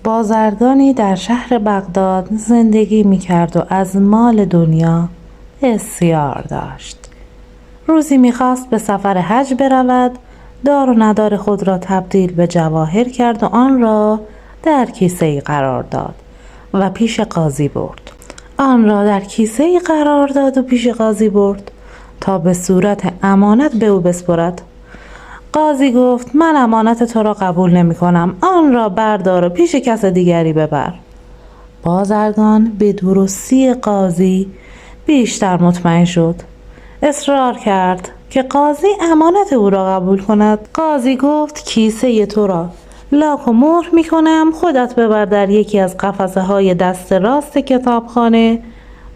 بازرگانی در شهر بغداد زندگی می‌کرد و از مال دنیا بسیار داشت. روزی می‌خواست به سفر حج برود، دار و ندار خود را تبدیل به جواهر کرد و آن را در کیسه‌ای قرار داد و پیش قاضی برد. تا به صورت امانت به او بسپرد. قاضی گفت من امانت تو را قبول نمی کنم، آن را بردار و پیش کس دیگری ببر. بازرگان به درستی قاضی بیشتر مطمئن شد. اصرار کرد که قاضی امانت او را قبول کند. قاضی گفت کیسه تو را لاک و مهر می کنم، خودت ببر در یکی از قفسه های دست راست کتابخانه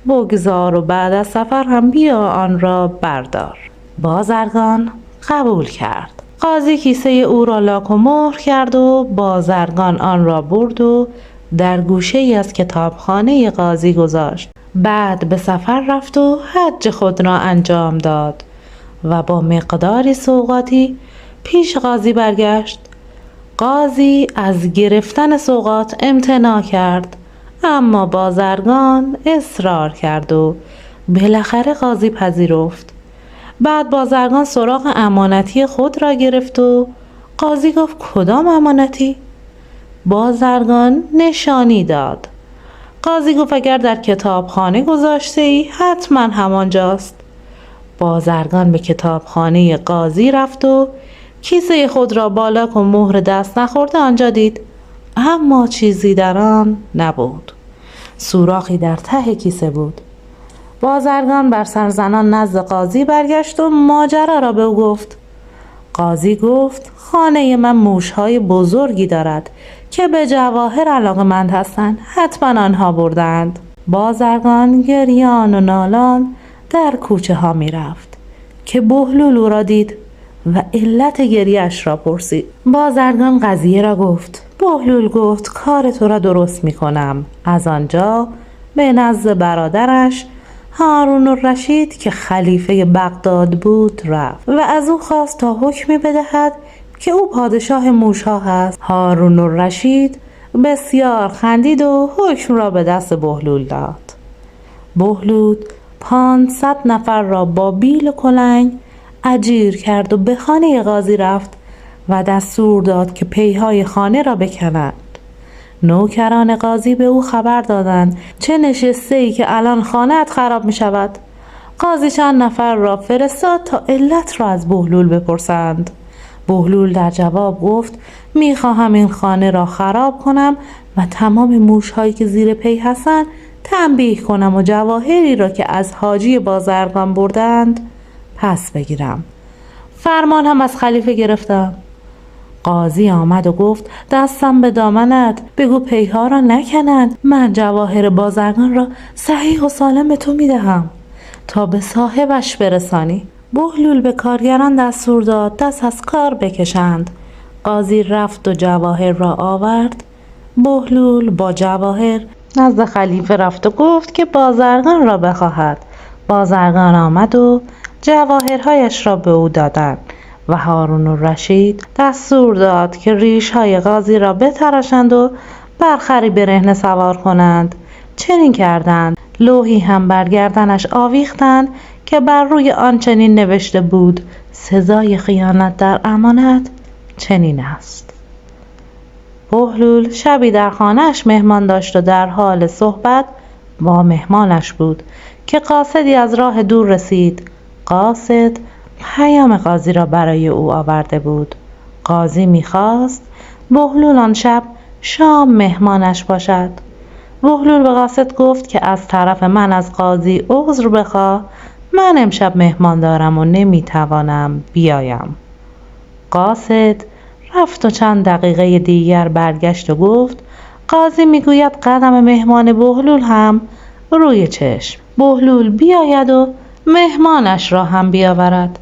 بگذار و بعد از سفر هم بیا آن را بردار. بازرگان قبول کرد. قاضی کیسه او را لاک و مهر کرد و بازرگان آن را برد و در گوشه ای از کتابخانه قاضی گذاشت. بعد به سفر رفت و حج خود را انجام داد و با مقداری سوغاتی پیش قاضی برگشت. قاضی از گرفتن سوغات امتناع کرد، اما بازرگان اصرار کرد و بالاخره قاضی پذیرفت. بعد بازرگان سراغ امانتی خود را گرفت و قاضی گفت کدام امانتی؟ بازرگان نشانی داد. قاضی گفت اگر در کتابخانه گذاشته ای حتما همانجاست. بازرگان به کتابخانه قاضی رفت و کیسه خود را با لاک و مهر دست نخورده آنجا دید، اما چیزی در آن نبود. سوراخی در ته کیسه بود. بازرگان بر سر زنان نزد قاضی برگشت و ماجرا را به او گفت. قاضی گفت خانه من موشهای بزرگی دارد که به جواهر علاقه‌مند هستند، حتما آنها بردند. بازرگان گریان و نالان در کوچه ها می رفت که بهلول او را دید و علت گریه‌اش را پرسید. بازرگان قضیه را گفت. بهلول گفت کار تو را درست می کنم. از آنجا به نزد برادرش هارون الرشید که خلیفه بغداد بود رفت و از او خواست تا حکمی بدهد که او پادشاه موشها هست. هارون الرشید بسیار خندید و حکم را به دست بهلول داد. بهلول 500 نفر را با بیل و کلنگ اجیر کرد و به خانه قاضی رفت و دستور داد که پیهای خانه را بکنند. نوکران قاضی به او خبر دادند چه نشسته ای که الان خانه‌ات خراب می شود. قاضی چند نفر را فرستاد تا علت را از بهلول بپرسند. بهلول در جواب گفت می خواهم این خانه را خراب کنم و تمام موشهایی که زیر پی هستند تنبیه کنم و جواهری را که از حاجی بازرگان بردند پس بگیرم. فرمان هم از خلیفه گرفتم. قاضی آمد و گفت دستم به دامنت، بگو پیها را نکنند، من جواهر بازرگان را صحیح و سالم به تو میدهم تا به صاحبش برسانی. بهلول به کارگران دستور داد دست از کار بکشند. قاضی رفت و جواهر را آورد. بهلول با جواهر نزد خلیفه رفت و گفت که بازرگان را بخواهد. بازرگان آمد و جواهرهایش را به او دادند و هارون الرشید دستور داد که ریش‌های قاضی را بتراشند و بر خری برهنه سوار کنند. چنین کردند. لوحی هم بر گردنش آویختند که بر روی آن چنین نوشته بود سزای خیانت در امانت چنین است. بهلول شبی در خانه‌اش مهمان داشت و در حال صحبت با مهمانش بود که قاصدی از راه دور رسید. قاصد پیام قاضی را برای او آورده بود. قاضی می‌خواست بهلول آن شب شام مهمانش باشد. بهلول به قاصد گفت که از طرف من از قاضی عذر بخواه، من امشب مهمان دارم و نمیتوانم بیایم. قاصد رفت و چند دقیقه دیگر برگشت و گفت قاضی میگوید قدم مهمان بهلول هم روی چشم. بهلول بیاید و مهمانش را هم بیاورد.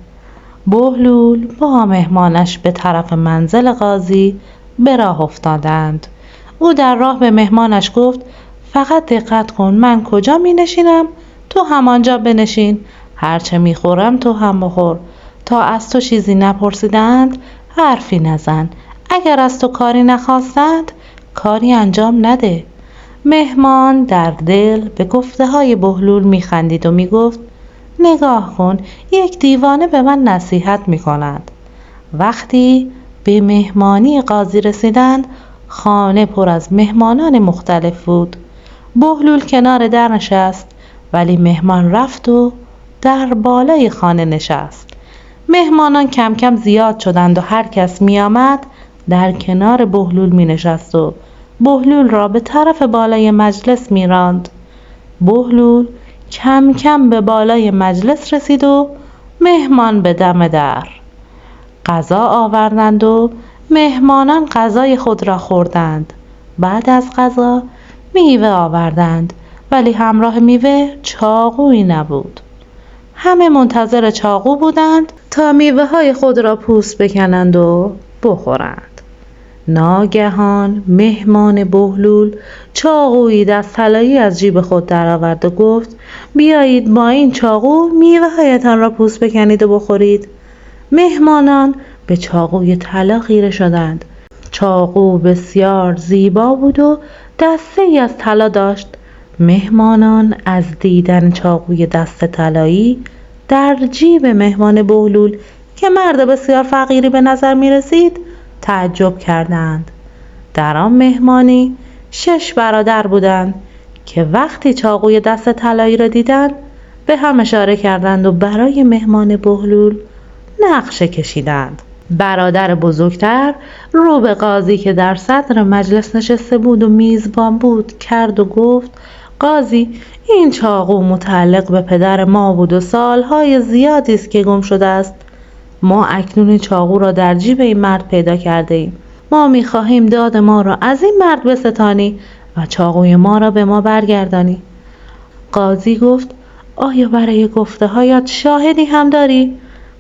بهلول با مهمانش به طرف منزل قاضی به راه افتادند. او در راه به مهمانش گفت فقط دقت کن، من کجا می نشینم تو همانجا بنشین، هرچه می خورم تو هم بخور، تا از تو چیزی نپرسیدند حرفی نزن، اگر از تو کاری نخواستند کاری انجام نده. مهمان در دل به گفته های بهلول میخندید و میگفت نگاه کن، یک دیوانه به من نصیحت میکند. وقتی به مهمانی قاضی رسیدند، خانه پر از مهمانان مختلف بود. بهلول کنار در نشست، ولی مهمان رفت و در بالای خانه نشست. مهمانان کم کم زیاد شدند و هر کس می آمد در کنار بهلول می نشست و بهلول را به طرف بالای مجلس می راند. بهلول کم کم به بالای مجلس رسید و مهمان به دم در. غذا آوردند و مهمانان غذای خود را خوردند. بعد از غذا میوه آوردند، ولی همراه میوه چاقویی نبود. همه منتظر چاقو بودند تا میوه های خود را پوست بکنند و بخورند. ناگهان مهمان بهلول چاقویی دست طلایی از جیب خود درآورد و گفت بیایید با این چاقو میوه هایتان را پوست بکنید و بخورید. مهمانان به چاقوی طلا خیره شدند. چاقو بسیار زیبا بود و دسته ای از طلا داشت. مهمانان از دیدن چاقوی دست طلایی در جیب مهمان بهلول که مرد بسیار فقیری به نظر می رسید تعجب کردند. در آن مهمانی 6 برادر بودند که وقتی چاقوی دست طلایی را دیدند به هم اشاره کردند و برای مهمان بهلول نقشه کشیدند. برادر بزرگتر رو به قاضی که در صدر مجلس نشسته بود و میزبان بود کرد و گفت قاضی، این چاقو متعلق به پدر ما بود و سالهای زیادی است که گم شده است. ما اکنون چاقو را در جیب این مرد پیدا کرده ایم. ما می‌خواهیم داد ما را از این مرد بستانی و چاقوی ما را به ما برگردانی. قاضی گفت آیا برای گفته هایت شاهدی هم داری؟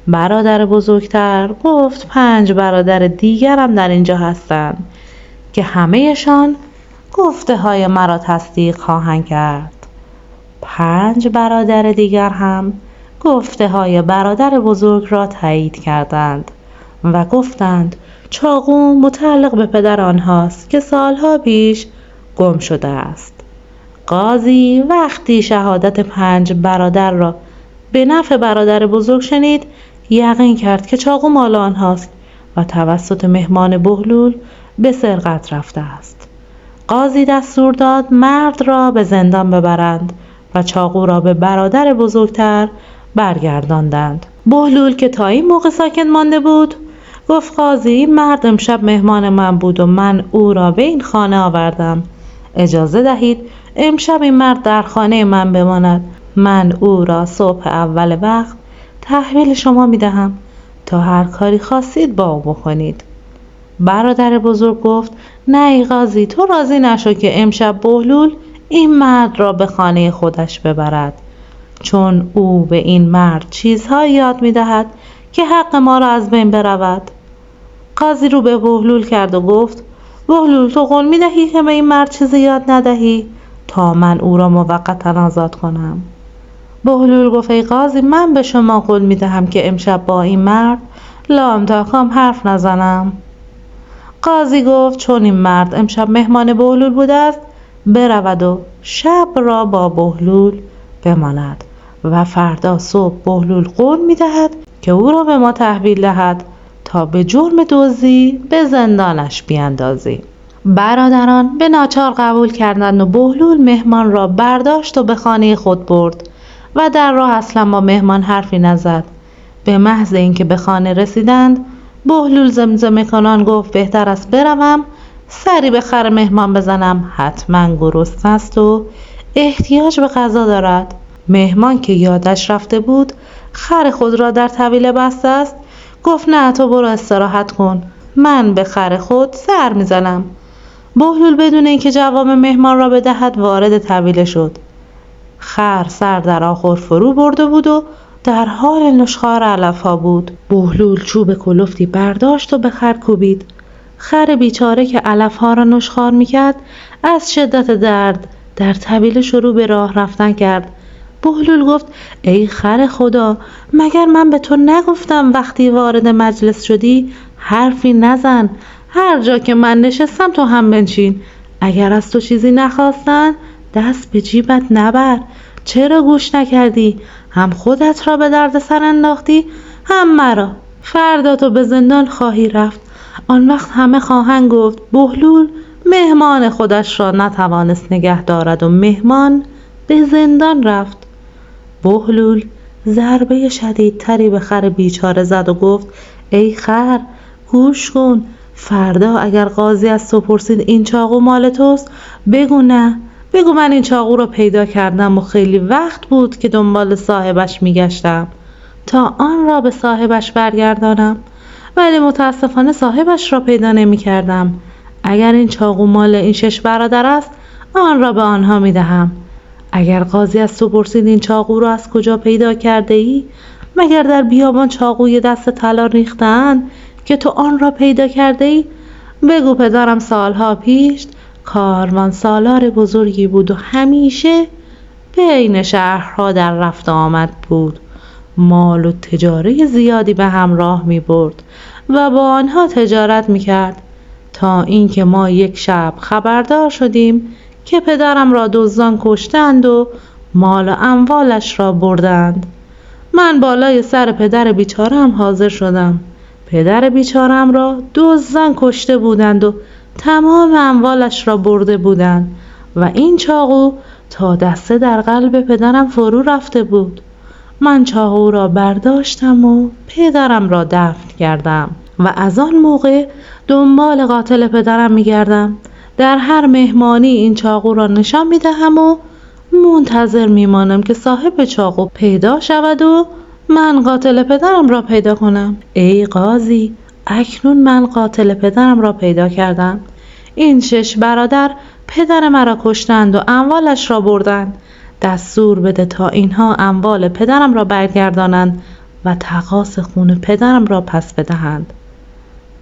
برادر بزرگتر گفت 5 برادر دیگرم در اینجا هستند که همه‌شان گفته های مرا تصدیق خواهند کرد. 5 برادر دیگر هم گفته های برادر بزرگ را تایید کردند و گفتند چاقو متعلق به پدر آنهاست که سالها پیش گم شده است. قاضی وقتی شهادت 5 برادر را به نفع برادر بزرگ شنید، یقین کرد که چاقو مال آنهاست و توسط مهمان بهلول به سرقت رفته است. قاضی دستور داد مرد را به زندان ببرند و چاقو را به برادر بزرگتر برگرداندند. بهلول که تا این موقع ساکت مانده بود گفت قاضی، مرد امشب مهمان من بود و من او را به این خانه آوردم. اجازه دهید امشب این مرد در خانه من بماند. من او را صبح اول وقت تحویل شما می دهم تا هر کاری خواستید با او بکنید. برادر بزرگ گفت نه ای قاضی، تو راضی نشو که امشب بهلول این مرد را به خانه خودش ببرد، چون او به این مرد چیزهایی یاد می دهد که حق ما را از بین برود. قاضی رو به بهلول کرد و گفت بهلول، تو قول می دهی که به این مرد چیزی یاد ندهی تا من او را موقتا آزاد کنم؟ بهلول گفت ای قاضی، من به شما قول می دهم که امشب با این مرد لام تا کام حرف نزنم. قاضی گفت چون این مرد امشب مهمان بهلول بوده است، برود و شب را با بهلول بماند و فردا صبح بهلول قول می دهد که او را به ما تحویل دهد تا به جرم دزدی به زندانش بیاندازیم. برادران به ناچار قبول کردند و بهلول مهمان را برداشت و به خانه خود برد و در راه اصلا با مهمان حرفی نزد. به محض اینکه به خانه رسیدند بهلول زمزمه کنان گفت بهتر است بروم سری به خر مهمان بزنم، حتما گرسنه است و احتیاج به غذا دارد. مهمان که یادش رفته بود خر خود را در طویله بسته است گفت نه، تو برو استراحت کن، من به خر خود سر میزنم. بهلول بدون اینکه جواب مهمان را بدهد وارد طویله شد. خر سر در آخر فرو برده بود و در حال نشخوار علف‌ها بود. بهلول چوب کلفتی برداشت و به خر کوبید. خر بیچاره که علف‌ها را نشخوار میکرد از شدت درد در طویله شروع به راه رفتن کرد. بهلول گفت ای خر خدا، مگر من به تو نگفتم وقتی وارد مجلس شدی حرفی نزن، هر جا که من نشستم تو هم بنشین. اگر از تو چیزی نخواستن دست به جیبت نبر. چرا گوش نکردی؟ هم خودت را به درد سر انداختی هم مرا. فردا تو به زندان خواهی رفت. آن وقت همه خواهند گفت بهلول مهمان خودش را نتوانست نگه دارد و مهمان به زندان رفت. بهلول ضربه شدیدتری به خر بیچاره زد و گفت ای خر، گوش کن. فردا اگر قاضی از تو پرسید این چاقو مال توست، بگو نه. بگو من این چاقو را پیدا کردم و خیلی وقت بود که دنبال صاحبش میگشتم تا آن را به صاحبش برگردانم، ولی متاسفانه صاحبش را پیدا نمی کردم. اگر این چاقو مال این 6 برادر است، آن را به آنها می دهم. اگر قاضی از تو پرسید این چاقو را از کجا پیدا کرده ای، مگر در بیابان چاقوی دست طلا ریختند که تو آن را پیدا کرده ای؟ بگو پدرم سالها پیش کاروان سالار بزرگی بود و همیشه بین شهرها در رفت آمد بود. مال و تجاره زیادی به همراه می برد و با آنها تجارت می کرد، تا اینکه ما یک شب خبردار شدیم که پدرم را دزدان کشتند و مال و اموالش را بردند. من بالای سر پدر بیچاره‌ام حاضر شدم. پدر بیچاره‌ام را دزدان کشته بودند و تمام اموالش را برده بودند و این چاقو تا دسته در قلب پدرم فرو رفته بود. من چاقو را برداشتم و پدرم را دفن کردم و از آن موقع دنبال قاتل پدرم می‌گردم. در هر مهمانی این چاقو را نشان می‌دهم و منتظر می‌مانم که صاحب چاقو پیدا شود و من قاتل پدرم را پیدا کنم. ای قاضی، اکنون من قاتل پدرم را پیدا کردم. این 6 برادر پدر مرا کشتند و اموالش را بردند. دستور بده تا اینها اموال پدرم را برگردانند و تقاص خون پدرم را پس بدهند.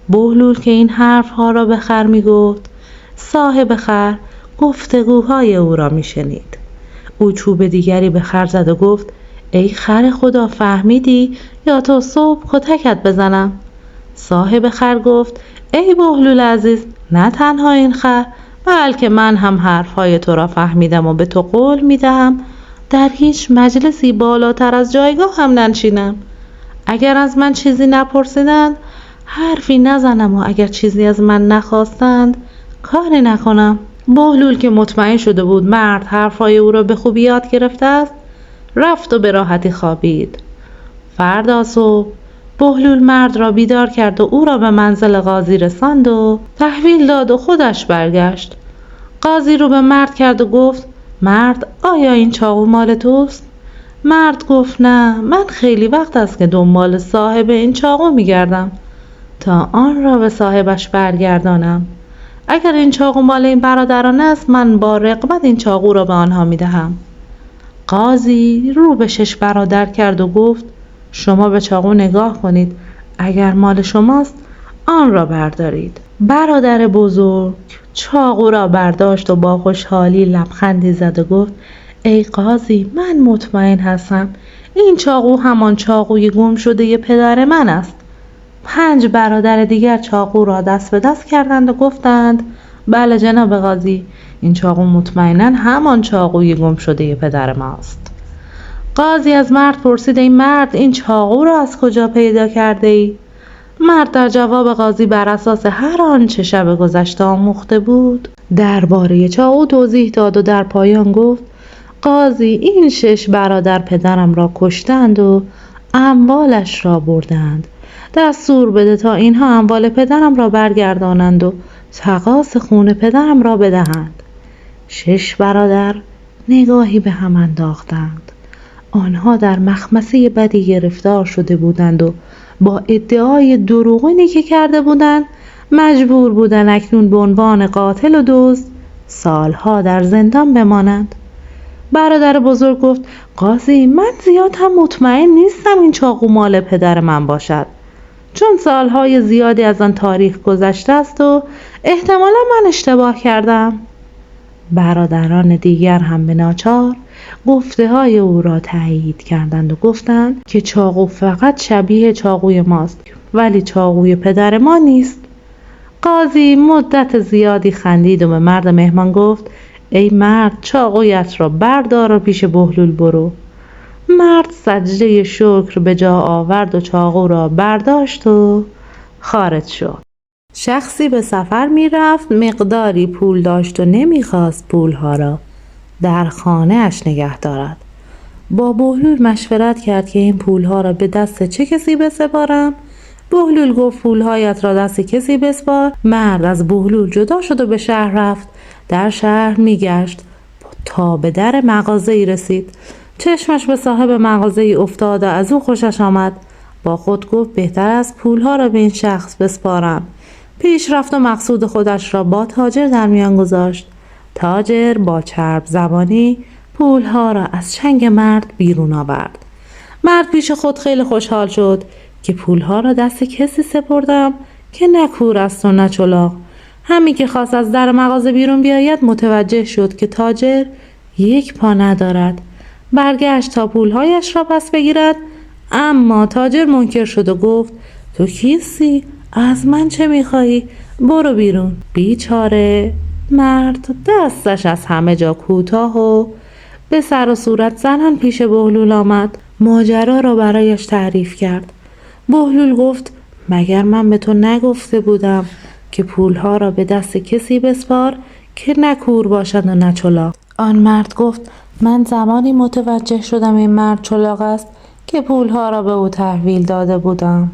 بهلول که این حرفها را به خر می گفت، صاحب خر گفتگوهای او را می شنید. او چوب دیگری به خر زد و گفت ای خر خدا، فهمیدی یا تا صبح کتکت بزنم؟ صاحب خر گفت ای بهلول عزیز، نه تنها این خر، بلکه من هم حرفهای تو را فهمیدم و به تو قول میدهم در هیچ مجلسی بالاتر از جایگاه هم ننشینم. اگر از من چیزی نپرسیدند حرفی نزنم و اگر چیزی از من نخواستند کاری نکنم. بهلول که مطمئن شده بود مرد حرفهای او را به خوبی یاد گرفته است، رفت و به راحتی خوابید. فردا صبح بهلول مرد را بیدار کرد و او را به منزل قاضی رساند و تحویل داد و خودش برگشت. قاضی رو به مرد کرد و گفت مرد، آیا این چاقو مال توست؟ مرد گفت نه، من خیلی وقت است که دنبال صاحب این چاقو میگردم تا آن را به صاحبش برگردانم. اگر این چاقو مال این برادران است، من با رغبت این چاقو را به آنها میدهم. قاضی رو به 6 برادر کرد و گفت شما به چاقو نگاه کنید، اگر مال شماست آن را بردارید. برادر بزرگ چاقو را برداشت و با خوشحالی لبخندی زد و گفت ای قاضی، من مطمئن هستم این چاقو همان چاقوی گم شده پدر من است. 5 برادر دیگر چاقو را دست به دست کردند و گفتند بله جناب قاضی، این چاقو مطمئناً همان چاقوی گم شده پدر ماست. قاضی از مرد پرسید ای مرد، این چاقو را از کجا پیدا کرده ای؟ مرد در جواب قاضی بر اساس هر آنچه شب گذشته آموخته بود درباره چاقو توضیح داد و در پایان گفت قاضی، این 6 برادر پدرم را کشتند و اموالش را بردند. دستور بده تا اینها اموال پدرم را برگردانند و تقاص خون پدرم را بدهند. 6 برادر نگاهی به هم انداختند. آنها در مخمسه بدی گرفتار شده بودند و با ادعای دروغینی که کرده بودند مجبور بودند اکنون به عنوان قاتل و دزد سالها در زندان بمانند. برادر بزرگ گفت قاضی، من زیاد هم مطمئن نیستم این چاقو مال پدر من باشد، چون سالهای زیادی از آن تاریخ گذشته است و احتمالا من اشتباه کردم. برادران دیگر هم به ناچار گفته های او را تایید کردند و گفتند که چاقو فقط شبیه چاقوی ماست ولی چاقوی پدر ما نیست. قاضی مدت زیادی خندید و به مرد مهمان گفت ای مرد، چاقویت را بردار و پیش بهلول برو. مرد سجده شکر به جا آورد و چاقو را برداشت و خارج شد. شخصی به سفر می رفت، مقداری پول داشت و نمیخواست پولها را در خانه اش نگه دارد. با بهلول مشورت کرد که این پولها را به دست چه کسی بسپارم؟ بهلول گفت پولهایت را دست کسی بسپار. مرد از بهلول جدا شد و به شهر رفت. در شهر میگشت تا به در مغازه‌ای رسید. چشمش به صاحب مغازه‌ای افتاد و از او خوشش آمد. با خود گفت بهتر از پولها را به این شخص بسپارم. پیش رفت و مقصود خودش را با تاجر در میان گذاشت. تاجر با چرب زبانی پولها را از چنگ مرد بیرون آورد. مرد پیش خود خیلی خوشحال شد که پولها را دست کسی سپردم که نه کور است و نه چلاق. همین که خواست از در مغازه بیرون بیاید متوجه شد که تاجر یک پا ندارد. برگشت تا پولهایش را پس بگیرد، اما تاجر منکر شد و گفت تو کیستی؟ از من چه میخواهی؟ برو بیرون. بیچاره مرد دستش از همه جا کوتاه و به سر و صورت زنان پیش بهلول آمد. ماجرا را برایش تعریف کرد. بهلول گفت مگر من به تو نگفته بودم که پولها را به دست کسی بسپار که نه کور باشد و نه چلاق؟ آن مرد گفت من زمانی متوجه شدم این مرد چلاق است که پولها را به او تحویل داده بودم.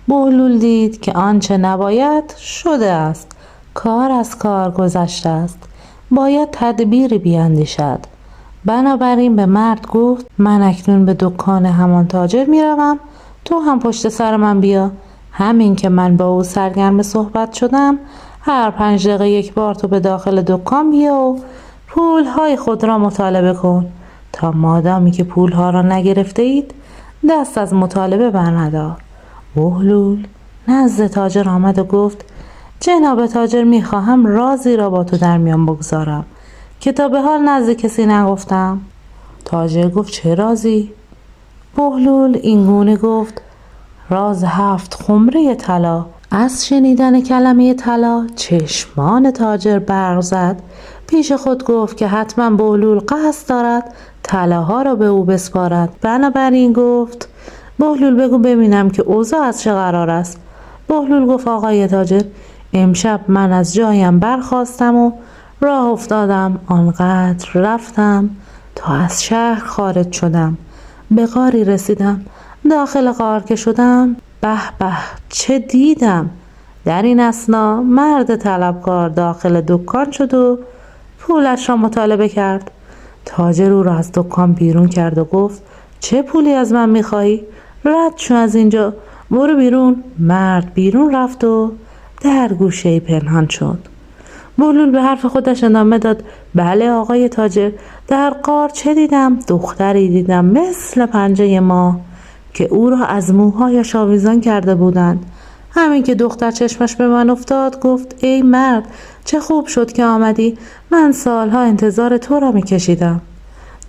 بهلول دید که آنچه نباید شده است، کار از کار گذشته است، باید تدبیری بیاندیشد. بنابراین به مرد گفت من اکنون به دکان همان تاجر می روم، تو هم پشت سر من بیا. همین که من با او سرگرم صحبت شدم، هر 5 دقیقه یک بار تو به داخل دکان بیا و پولهای خود را مطالبه کن تا مادامی که پولها را نگرفته اید دست از مطالبه برندار. بهلول نزد تاجر آمد و گفت جناب تاجر، میخواهم رازی را با تو در میان بگذارم که تا به حال نزد کسی نگفتم. تاجر گفت چه رازی؟ بهلول این گونه گفت راز 7 خمره طلا. از شنیدن کلمه طلا چشمان تاجر برق زد. پیش خود گفت که حتما بهلول قصد دارد طلاها را به او بسپارد. بنابراین گفت بهلول بگو ببینم که اوضاع از چه قرار است. بهلول گفت آقای تاجر، امشب من از جایم برخاستم و راه افتادم، آنقدر رفتم تا از شهر خارج شدم. به غاری رسیدم. داخل غار که شدم، به به چه دیدم! در این اثنا مرد طلبکار داخل دکان شد و پولش را مطالبه کرد. تاجر او را از دکان بیرون کرد و گفت چه پولی از من میخواهی؟ رد شو از اینجا، برو بیرون. مرد بیرون رفت و در گوشه‌ای پنهان شد. بهلول به حرف خودش ادامه داد بله آقای تاجر، در غار چه دیدم؟ دختری دیدم مثل پنجه ماه که او را از موهایش آویزان کرده بودند. همین که دختر چشمش به من افتاد گفت ای مرد، چه خوب شد که آمدی، من سالها انتظار تو را میکشیدم.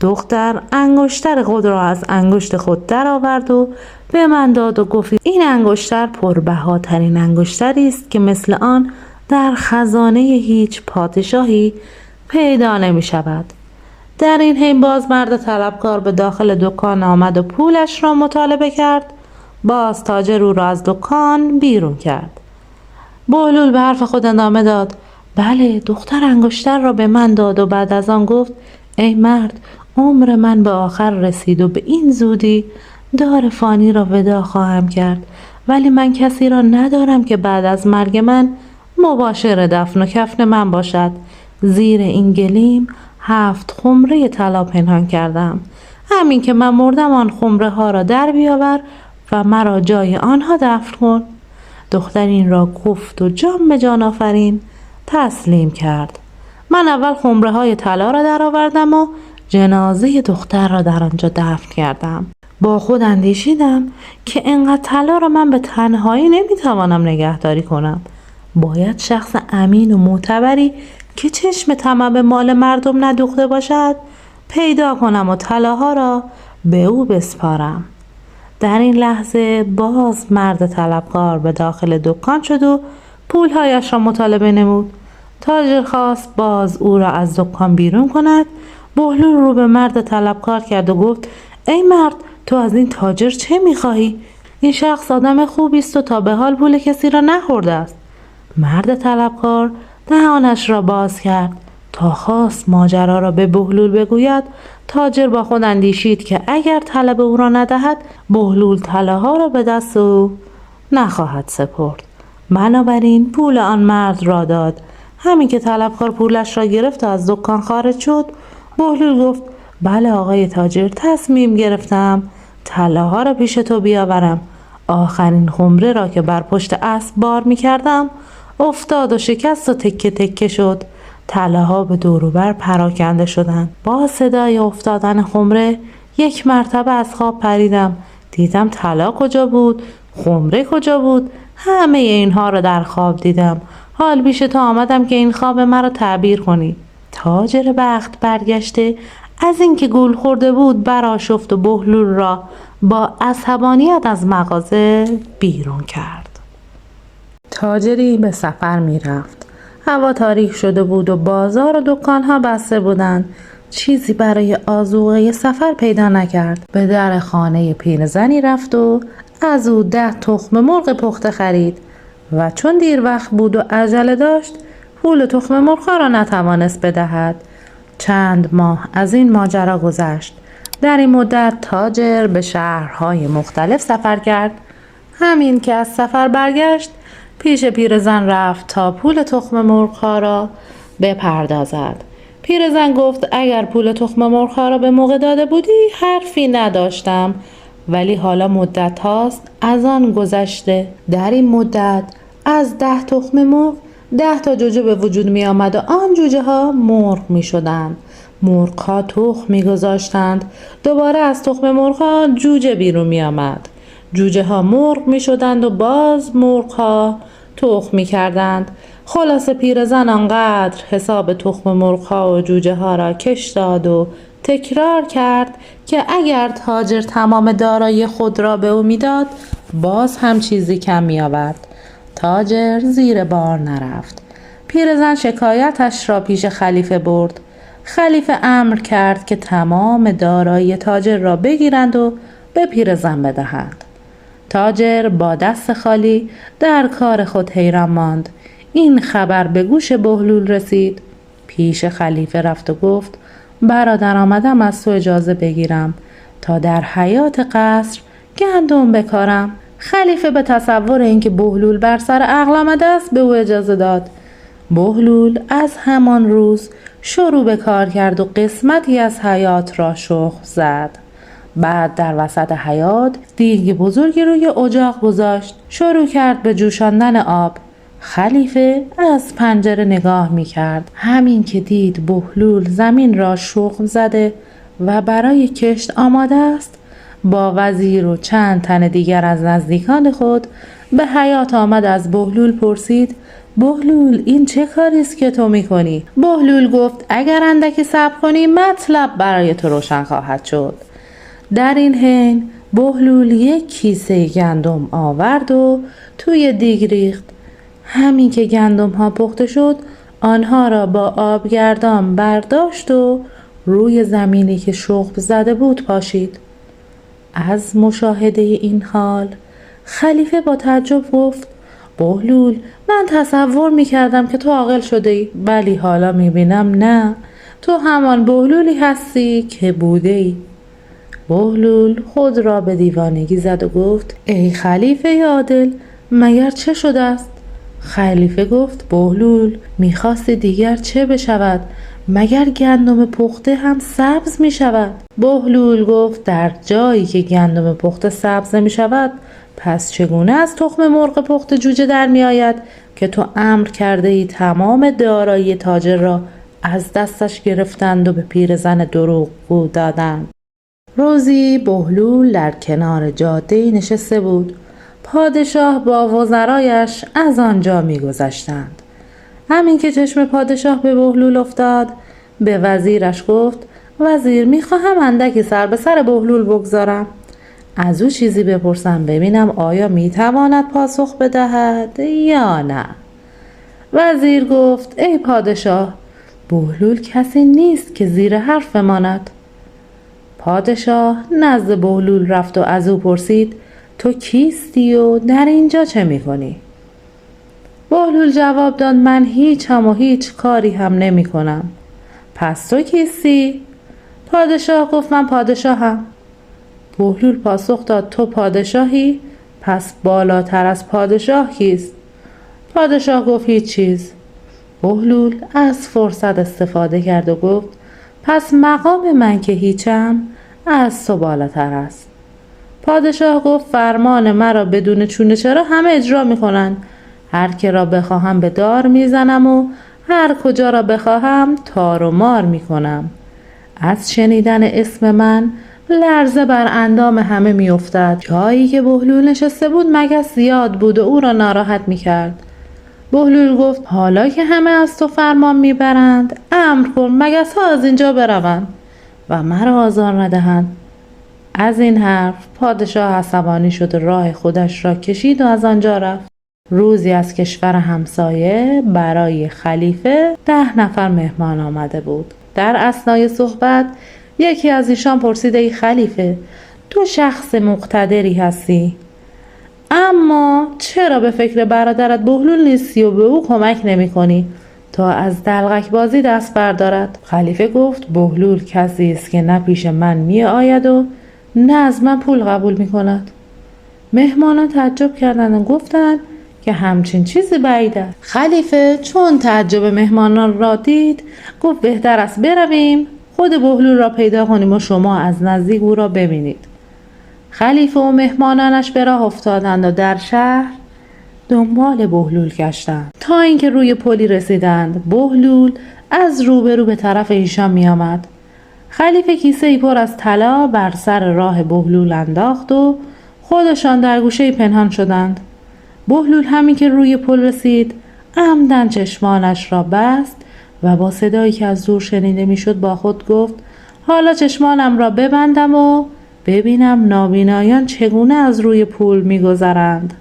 دختر انگشتر خود را از انگشت خود در آورد و به من داد و گفت این انگشتر پربهاترین انگشتری است که مثل آن در خزانه هیچ پادشاهی پیدا نمی شود. در این حین باز مرد طلبکار به داخل دکان آمد و پولش را مطالبه کرد. باز تاجر او را از دکان بیرون کرد. بهلول به حرف خود ادامه داد بله، دختر انگشتر را به من داد و بعد از آن گفت ای مرد، عمر من به آخر رسید و به این زودی دار فانی را وداع خواهم کرد، ولی من کسی را ندارم که بعد از مرگ من مباشر دفن و کفن من باشد. زیر این گلیم 7 خمره طلا پنهان کردم. همین که من مردم آن خمره ها را در بیاور و مرا جای آنها دفن کن. دختر این را گفت و جان به جان آفرین تسلیم کرد. من اول خمره های طلا را در آوردم و جنازه دختر را در آنجا دفن کردم. با خود اندیشیدم که اینقدر طلا را من به تنهایی نمیتوانم نگهداری کنم. باید شخص امین و معتبری که چشم طمع به مال مردم ندوخته باشد پیدا کنم و طلاها را به او بسپارم. در این لحظه باز مرد طلبکار به داخل دکان شد و پولهایش را مطالبه نمود. تاجر خواست باز او را از دکان بیرون کند. بهلول رو به مرد طلبکار کرد و گفت: ای مرد، تو از این تاجر چه می‌خواهی؟ این شخص آدم خوبی است و تا به حال پول کسی را نخورده است. مرد طلبکار دهانش را باز کرد تا خواست ماجرا را به بهلول بگوید. تاجر با خود اندیشید که اگر طلب او را ندهد، بهلول طلاها را به دست او نخواهد سپرد. بنابراین پول آن مرد را داد. همین که طلبکار پولش را گرفت و از دکان خارج شد، بهلول گفت: بله آقای تاجر، تصمیم گرفتم طلاها را پیش تو بیاورم. آخرین خمره را که بر پشت اسب بار می کردم افتاد و شکست و تکه تکه شد. طلاها به دور و بر پراکنده شدند. با صدای افتادن خمره یک مرتبه از خواب پریدم. دیدم طلا کجا بود، خمره کجا بود، همه اینها را در خواب دیدم. حال پیش تو آمدم که این خواب مرا تعبیر کنی. تاجر بخت برگشته از اینکه گول خورده بود برآشفت و بهلول را با عصبانیت از مغازه بیرون کرد. تاجری به سفر می رفت. هوا تاریک شده بود و بازار و دکانها بسته بودند. چیزی برای آذوقه سفر پیدا نکرد. به در خانه پیرزنی رفت و از او 10 تخم مرغ پخته خرید و چون دیر وقت بود و عجله داشت، پول تخم مرغ را نتوانست بدهد. چند ماه از این ماجرا گذشت. در این مدت تاجر به شهرهای مختلف سفر کرد. همین که از سفر برگشت، پیش پیرزن رفت تا پول تخم مرغ را بپردازد. پیرزن گفت: اگر پول تخم مرغ را به موقع داده بودی حرفی نداشتم، ولی حالا مدت هاست از آن گذشته. در این مدت از 10 تخم مرغ 10 تا جوجه به وجود می آمد و آن جوجه ها مرغ می شدند. مرغ ها تخم می گذاشتند. دوباره از تخم مرغ ها جوجه بیرون می آمد. جوجه ها مرغ می شدند و باز مرغ ها تخم می کردند. خلاصه پیرزن آنقدر حساب تخم مرغ ها و جوجه ها را کش داد و تکرار کرد که اگر تاجر تمام دارایی خود را به او میداد، باز هم چیزی کم می آورد. تاجر زیر بار نرفت. پیرزن شکایتش را پیش خلیفه برد. خلیفه امر کرد که تمام دارایی تاجر را بگیرند و به پیرزن بدهند. تاجر با دست خالی در کار خود حیران ماند. این خبر به گوش بهلول رسید. پیش خلیفه رفت و گفت: برادر، آمدم از تو اجازه بگیرم تا در حیاط قصر گندم بکارم. خلیفه به تصور اینکه بهلول بر سر عقل آمده است به او اجازه داد. بهلول از همان روز شروع به کار کرد و قسمتی از حیاط را شخم زد. بعد در وسط حیاط دیگ بزرگی روی اجاق گذاشت. شروع کرد به جوشاندن آب. خلیفه از پنجره نگاه می کرد. همین که دید بهلول زمین را شخم زده و برای کشت آماده است، با وزیر و چند تن دیگر از نزدیکان خود به حیاط آمد. از بهلول پرسید: بهلول، این چه کاری است که تو می‌کنی؟ بهلول گفت: اگر اندکی صبر کنی مطلب برای تو روشن خواهد شد. در این حین بهلول یک کیسه گندم آورد و توی دیگ ریخت. همین که گندم ها پخته شد، آنها را با آبگردان برداشت و روی زمینی که شخم زده بود پاشید. از مشاهده این حال خلیفه با تعجب گفت: بهلول، من تصور می‌کردم که تو عاقل شده‌ای، ولی حالا می‌بینم نه، تو همان بهلولی هستی که بوده‌ای. بهلول خود را به دیوانگی زد و گفت: ای خلیفه عادل، مگر چه شده است؟ خلیفه گفت: بهلول، می‌خواستی دیگر چه بشود؟ مگر گندم پخته هم سبز می شود؟ بهلول گفت: در جایی که گندم پخته سبز نمی شود، پس چگونه از تخم مرغ پخته جوجه در می آید که تو امر کرده ای تمام دارایی تاجر را از دستش گرفتند و به پیرزن دروغگو دادند؟ روزی بهلول در کنار جاده نشسته بود. پادشاه با وزرایش از آنجا می گذشتند. همین که چشم پادشاه به بهلول افتاد، به وزیرش گفت: وزیر، میخواهم اندکی سر به سر بهلول بگذارم. از او چیزی بپرسم ببینم آیا میتواند پاسخ بدهد یا نه. وزیر گفت ای پادشاه، بهلول کسی نیست که زیر حرف بماند. پادشاه نزد بهلول رفت و از او پرسید تو کیستی و در اینجا چه میکنی؟ بهلول جواب داد من هیچم و هیچ کاری هم نمی کنم. پس تو کیستی؟ پادشاه گفت من پادشاهم. بهلول پاسخ داد تو پادشاهی؟ پس بالاتر از پادشاه کیست؟ پادشاه گفت هیچ چیز. بهلول از فرصت استفاده کرد و گفت پس مقام من که هیچم از تو بالاتر است. پادشاه گفت فرمان مرا بدون چونه چرا همه اجرا میکنند. هر که را بخواهم به دار میزنم و هر کجا را بخواهم تار و مار میکنم. از شنیدن اسم من لرزه بر اندام همه میافتد. جایی که بهلول نشسته بود مگس زیاد بود و او را ناراحت میکرد. بهلول گفت حالا که همه از تو فرمان میبرند امر کن مگس ها از اینجا بروند و مرا آزار ندهند. از این حرف پادشاه عصبانی شد و راه خودش را کشید و از آنجا رفت. روزی از کشور همسایه برای خلیفه 10 نفر مهمان آمده بود. در اثنای صحبت یکی از ایشان پرسید ای خلیفه تو شخص مقتدری هستی، اما چرا به فکر برادرت بهلول نیستی و به او کمک نمی کنی تا از دلقک بازی دست بردارد؟ خلیفه گفت بهلول کسی است که نه پیش من می آید و نه از من پول قبول می کند. مهمانان تعجب کردند و گفتند که همچین چیزی بعید است. خلیفه چون تعجب مهمانان را دید گفت بهتر است برویم خود بهلول را پیدا کنیم و شما از نزدیک او را ببینید. خلیفه و مهمانانش به راه افتادند و در شهر دنبال بهلول گشتند تا اینکه روی پلی رسیدند. بهلول از روبرو به طرف ایشان می آمد. خلیفه کیسه‌ای پر از طلا بر سر راه بهلول انداخت و خودشان در گوشه پنهان شدند. بهلول همین که روی پل رسید عمدن چشمانش را بست و با صدایی که از دور شنیده میشد با خود گفت حالا چشمانم را ببندم و ببینم نابینایان چگونه از روی پل میگذرند.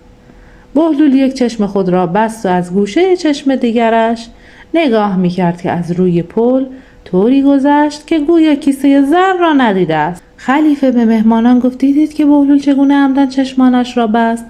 بهلول یک چشم خود را بست و از گوشه چشم دیگرش نگاه میکرد که از روی پل طوری گذشت که گویا کیسه زر را ندیده است. خلیفه به مهمانان گفت دیدید که بهلول چگونه عمدن چشمانش را بست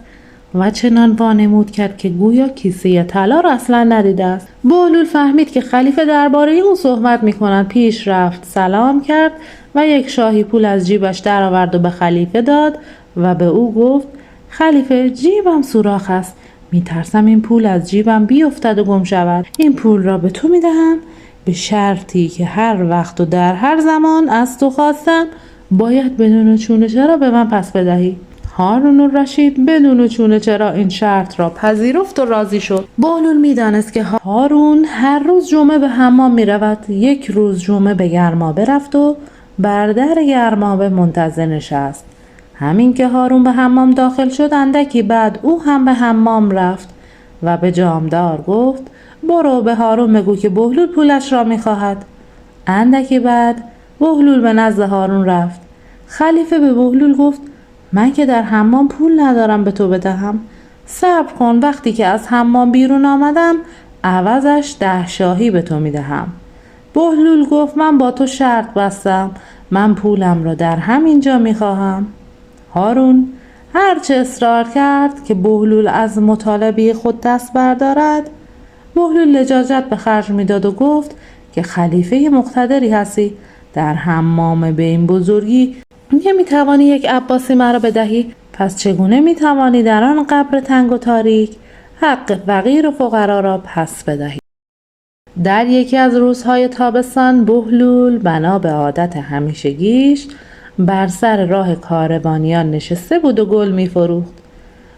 و چنان وانمود کرد که گویا کیسه طلا را اصلا ندیده است. بهلول فهمید که خلیفه درباره او صحبت می‌کند. پیش رفت سلام کرد و یک شاهی پول از جیبش درآورد و به خلیفه داد و به او گفت خلیفه جیبم سوراخ است، میترسم این پول از جیبم بیفتد و گم شود. این پول را به تو میدهم به شرطی که هر وقت و در هر زمان از تو خواستم باید بدون چونه چرا به من پس بدهی. هارون الرشید بدون چونه چرا این شرط را پذیرفت و راضی شد. بهلول میدانست که هارون هر روز جمعه به حمام می رود. یک روز جمعه به گرمابه رفت و بر در گرمابه منتظر نشست. همین که هارون به حمام داخل شد اندکی بعد او هم به حمام رفت و به جامدار گفت برو به هارون بگو که بهلول پولش را می خواهد. اندکی بعد بهلول به نزد هارون رفت. خلیفه به بهلول گفت من که در حمام پول ندارم به تو بدهم، صبر کن وقتی که از حمام بیرون آمدم عوضش 10 شاهی به تو میدهم. بهلول گفت من با تو شرط بستم، من پولم را در همینجا میخواهم. هارون هرچه اصرار کرد که بهلول از مطالبه خود دست بردارد، بهلول لجاجت به خرج میداد و گفت که خلیفه مقتدری هستی، در حمام به این بزرگی نمیتوانی یک عباسی مرا بدهی، پس چگونه میتوانی در آن قبر تنگ و تاریک حق فقیر و فقرا را پس بدهی؟ در یکی از روزهای تابستان بهلول بنا به عادت همیشگیش بر سر راه کاروانیان نشسته بود و گل میفروخت.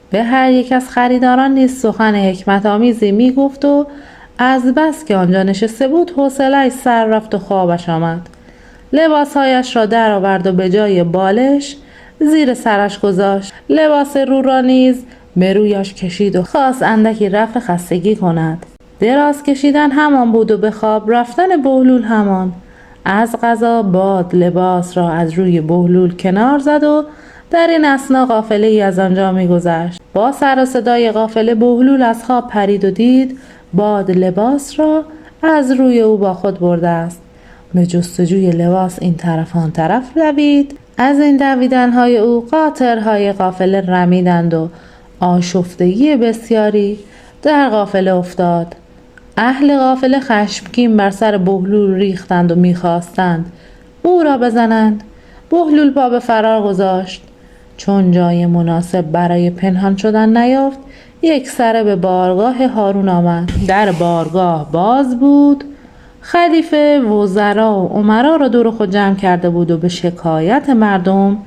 به هر یک از خریداران نیز سخن حکمت آمیزی میگفت و از بس که آنجا نشسته بود حوصله‌اش سر رفت و خوابش آمد. لباسهایش را در آورد و به جای بالش زیر سرش گذاشت. لباس رو را نیز به رویش کشید و خواست اندکی رفع خستگی کند. دراز کشیدن همان بود و به خواب رفتن بهلول همان. از قضا باد لباس را از روی بهلول کنار زد و در این اثنا قافله ای از آنجا می گذشت. با سر و صدای قافله بهلول از خواب پرید و دید باد لباس را از روی او با خود برده است. به جستجوی لباس این طرف آن طرف دوید. از این دویدن‌های او قاطرهای قافله رمیدند و آشفتگی بسیاری در قافله افتاد. اهل قافله خشمگین بر سر بهلول ریختند و می‌خواستند او را بزنند. بهلول پا به فرار گذاشت. چون جای مناسب برای پنهان شدن نیافت، یک سره به بارگاه هارون آمد. در بارگاه باز بود. خلیفه وزرا و امرا را دور خود جمع کرده بود و به شکایت مردم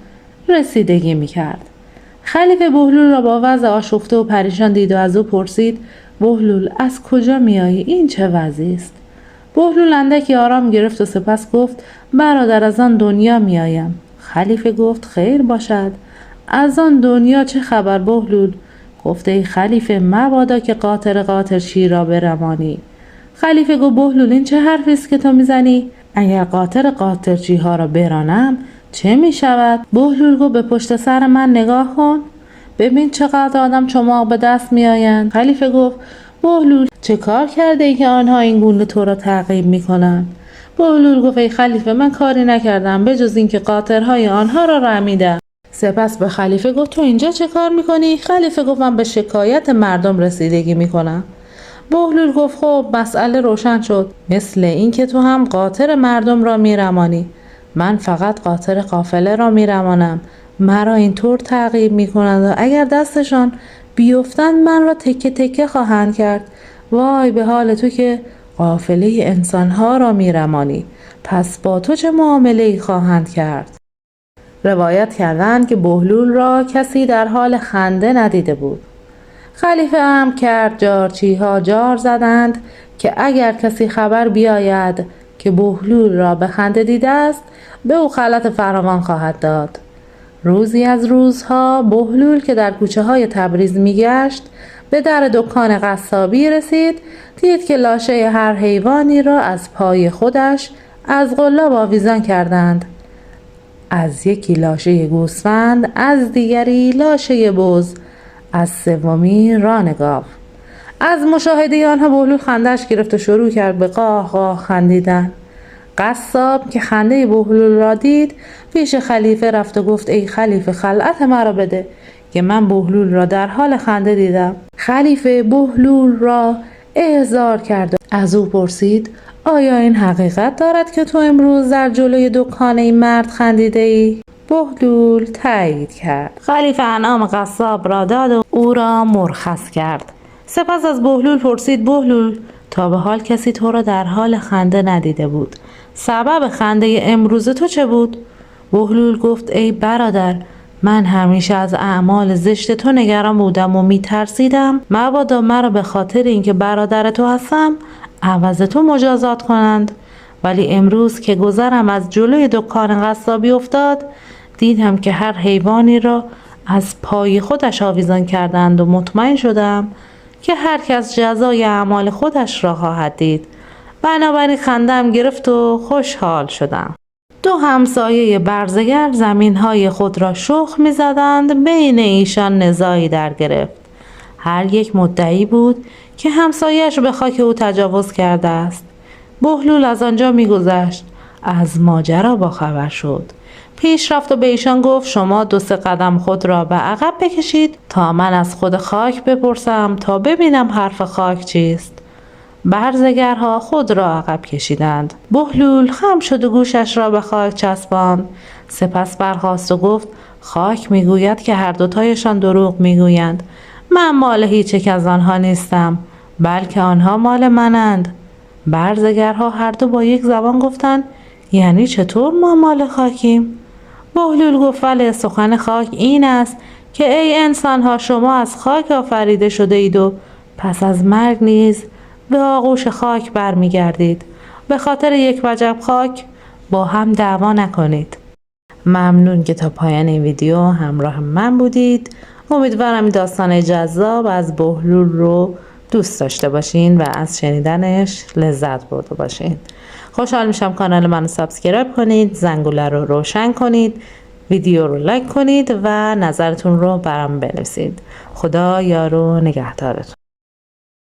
رسیدگی می‌کرد. خلیفه بهلول را با وضع آشفته و پریشان دید و از او پرسید: بهلول، از کجا میایی؟ این چه وضعی است؟ بهلول اندکی آرام گرفت و سپس گفت: برادر، از آن دنیا میایم. خلیفه گفت: خیر باشد. از آن دنیا چه خبر بهلول؟ گفت: ای خلیفه، مبادا که قاطرچی را برمانی. خلیفه گفت: بهلول، این چه حرفی است که تو میزنی؟ اگر قاطرچی ها را برانم چه می شود؟ بهلول گفت: به پشت سر من نگاه کن، ببین چقدر آدم چماق به دست می آیند. خلیفه گفت: بهلول، چه کار کرده ای که آنها این گونه تو را تعقیب می کنند؟ بهلول گفت: ای خلیفه، من کاری نکردم به جز اینکه قاطرهای آنها را رمیدم. سپس به خلیفه گفت: تو اینجا چه کار می کنی؟ خلیفه گفت: من به شکایت مردم رسیدگی می کنم. بهلول گفت: خب مسئله روشن شد. مثل اینکه تو هم قاطر مردم را می رمانی. من فقط قاطر قافله را می رمانم. مرا اینطور تعقیب می کنند و اگر دستشان بیفتند من را تکه تکه خواهند کرد. وای به حال تو که قافله انسانها را می رمانی. پس با تو چه معامله‌ای خواهند کرد؟ روایت کردند که بهلول را کسی در حال خنده ندیده بود. خلیفه امر کرد جارچی‌ها جار زدند که اگر کسی خبر بیاید که بهلول را به خنده دیده است، به او خلعت فراوان خواهد داد. روزی از روزها بهلول که در کوچه های تبریز میگشت به در دکان قصابی رسید. دید که لاشه هر حیوانی را از پای خودش از قلاب آویزان کردند. از یکی لاشه گوسفند، از دیگری لاشه بز، از سومی ران گاو. از مشاهده آنها بهلول خنده‌اش گرفت و شروع کرد به قاه قاه خندیدن. قصاب که خنده بهلول را دید پیش خلیفه رفت و گفت: ای خلیفه، خلعت مرا بده که من بهلول را در حال خنده دیدم. خلیفه بهلول را احضار کرد و از او پرسید: آیا این حقیقت دارد که تو امروز در جلوی دکان این مرد خندیده ای؟ بهلول تایید کرد. خلیفه انعام قصاب را داد و او را مرخص کرد. سپس از بهلول پرسید: بهلول، تا به حال کسی تو را در حال خنده ندیده بود. سبب خنده امروز تو چه بود؟ بهلول گفت: ای برادر، من همیشه از اعمال زشت تو نگران بودم و میترسیدم مبادا مرا به خاطر اینکه برادر تو هستم عوض تو مجازات کنند. ولی امروز که گذرم از جلوی دکان قصابی افتاد، دیدم که هر حیوانی را از پای خودش آویزان کردند و مطمئن شدم که هر کس جزای اعمال خودش را خواهد دید. بنابراین خندم گرفت و خوشحال شدم. دو همسایه برزگر زمینهای خود را شخم می زدند. بین ایشان نزاعی در گرفت. هر یک مدعی بود که همسایه‌اش به خاک او تجاوز کرده است. بهلول از آنجا می گذشت. از ماجرا باخبر شد. پیش رفت و به ایشان گفت: شما 2-3 قدم خود را به عقب بکشید تا من از خود خاک بپرسم تا ببینم حرف خاک چیست. برزگرها خود را عقب کشیدند. بهلول خم شد و گوشش را به خاک چسباند. سپس برخاست و گفت: خاک میگوید که هر دوتایشان دروغ میگویند. من مال هیچ یک از آنها نیستم، بلکه آنها مال منند. برزگرها هر دو با یک زبان گفتند: یعنی چطور ما مال خاکیم؟ بهلول گفت: ولی سخن خاک این است که ای انسانها، شما از خاک آفریده شده اید و پس از مرگ نیز به آغوش خاک برمیگردید. به خاطر یک وجب خاک با هم دعوا نکنید. ممنون که تا پایان این ویدیو همراه من بودید. امیدوارم داستان جذاب از بهلول رو دوست داشته باشین و از شنیدنش لذت برده باشین. خوشحال میشم کانال منو سابسکرایب کنید، زنگوله رو روشن کنید، ویدیو رو لایک کنید و نظرتون رو برام بنویسید. خدا یار و نگهدارتون.